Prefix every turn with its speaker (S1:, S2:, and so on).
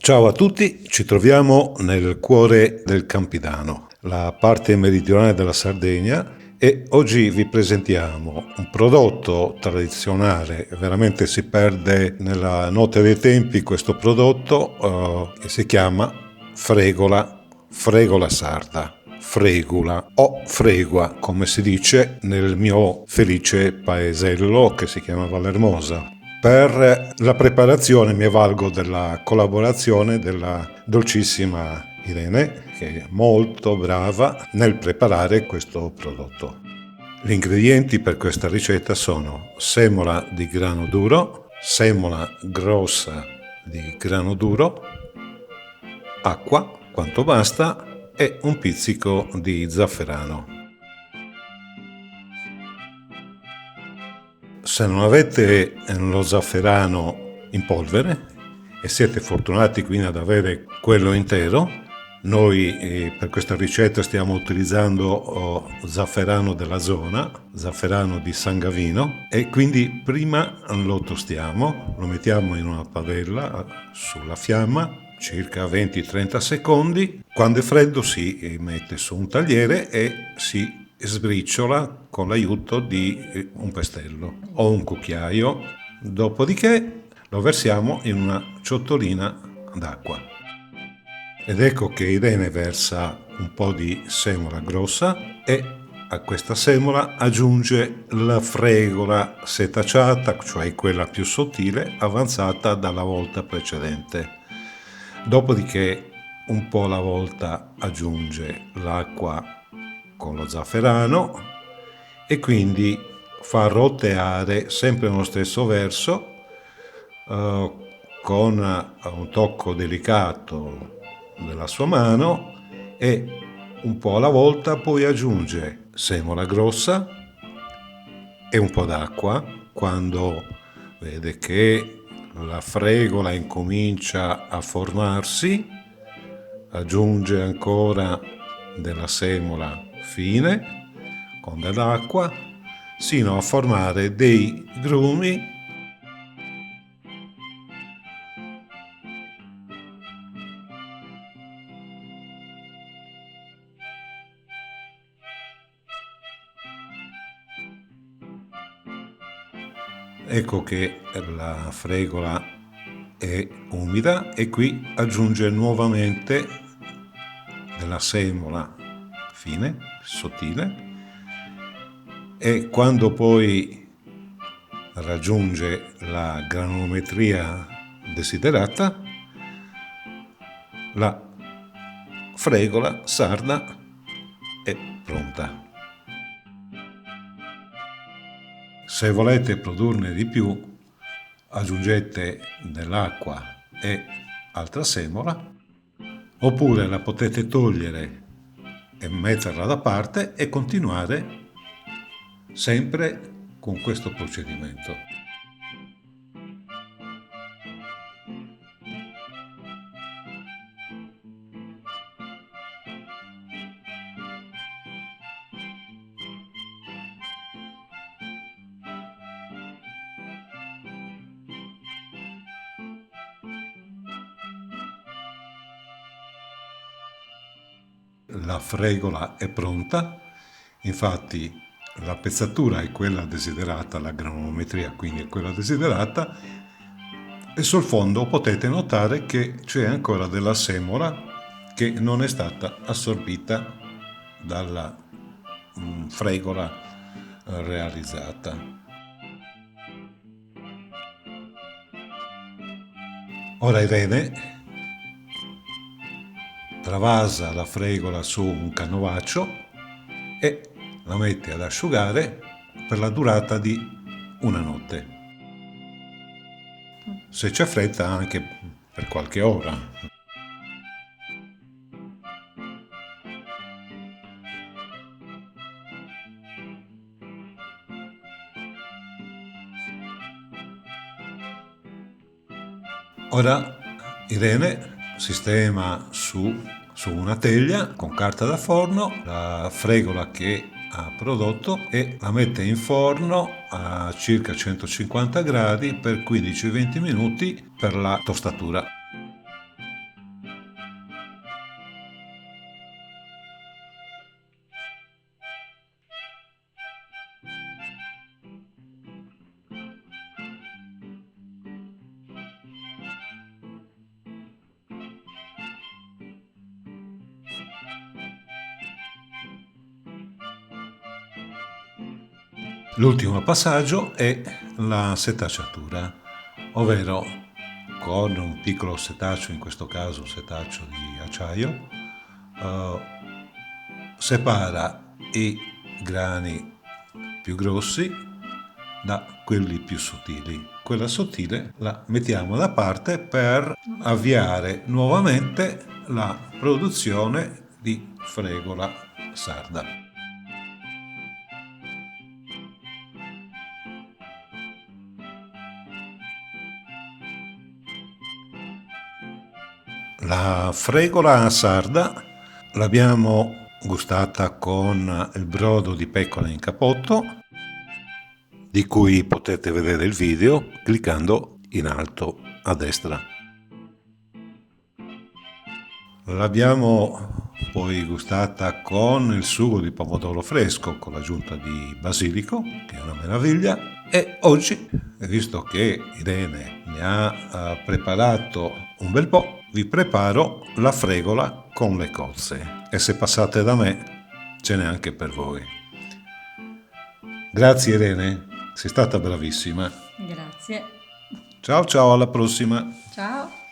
S1: Ciao a tutti, ci troviamo nel cuore del Campidano, la parte meridionale della Sardegna, e oggi vi presentiamo un prodotto tradizionale. Veramente si perde nella notte dei tempi questo prodotto che si chiama fregola sarda, fregula o fregua, come si dice nel mio felice paesello che si chiama Vallermosa. Per la preparazione mi avvalgo della collaborazione della dolcissima Irene, che è molto brava nel preparare questo prodotto. Gli ingredienti per questa ricetta sono semola di grano duro, semola grossa di grano duro, acqua quanto basta e un pizzico di zafferano. Se non avete lo zafferano in polvere e siete fortunati quindi ad avere quello intero, noi per questa ricetta stiamo utilizzando zafferano della zona, zafferano di San Gavino, e quindi prima lo tostiamo, lo mettiamo in una padella sulla fiamma circa 20-30 secondi. Quando è freddo si mette su un tagliere e si sbriciola con l'aiuto di un pestello o un cucchiaio. Dopodiché lo versiamo in una ciotolina d'acqua. Ed ecco che Irene versa un po' di semola grossa e a questa semola aggiunge la fregola setacciata, cioè quella più sottile, avanzata dalla volta precedente. Dopodiché un po' alla volta aggiunge l'acqua con lo zafferano e quindi fa roteare sempre nello stesso verso con un tocco delicato della sua mano, e un po' alla volta poi aggiunge semola grossa e un po' d'acqua. Quando vede che la fregola incomincia a formarsi, aggiunge ancora della semola fine con dell'acqua sino a formare dei grumi. Ecco che la fregola è umida e qui aggiunge nuovamente della semola fine, sottile, e quando poi raggiunge la granulometria desiderata, la fregola sarda è pronta. Se volete produrne di più, aggiungete dell'acqua e altra semola, oppure la potete togliere e metterla da parte e continuare sempre con questo procedimento. La fregola è pronta, infatti la pezzatura è quella desiderata, la granulometria quindi è quella desiderata, e sul fondo potete notare che c'è ancora della semola che non è stata assorbita dalla fregola realizzata. Ora Irene travasa la fregola su un canovaccio e la mette ad asciugare per la durata di una notte. Se c'è fretta anche per qualche ora. Ora Irene sistema su una teglia con carta da forno la fregola che ha prodotto e la mette in forno a circa 150 gradi per 15-20 minuti per la tostatura. L'ultimo passaggio è la setacciatura, ovvero con un piccolo setaccio, in questo caso un setaccio di acciaio, separa i grani più grossi da quelli più sottili. Quella sottile la mettiamo da parte per avviare nuovamente la produzione di fregola sarda. La fregola sarda l'abbiamo gustata con il brodo di pecora in capotto, di cui potete vedere il video cliccando in alto a destra. L'abbiamo poi gustata con il sugo di pomodoro fresco con l'aggiunta di basilico, che è una meraviglia, e oggi, visto che Irene ne ha preparato un bel po', vi preparo la fregola con le cozze e se passate da me ce n'è anche per voi. Grazie Irene, sei stata bravissima.
S2: Grazie.
S1: Ciao ciao, alla prossima.
S2: Ciao.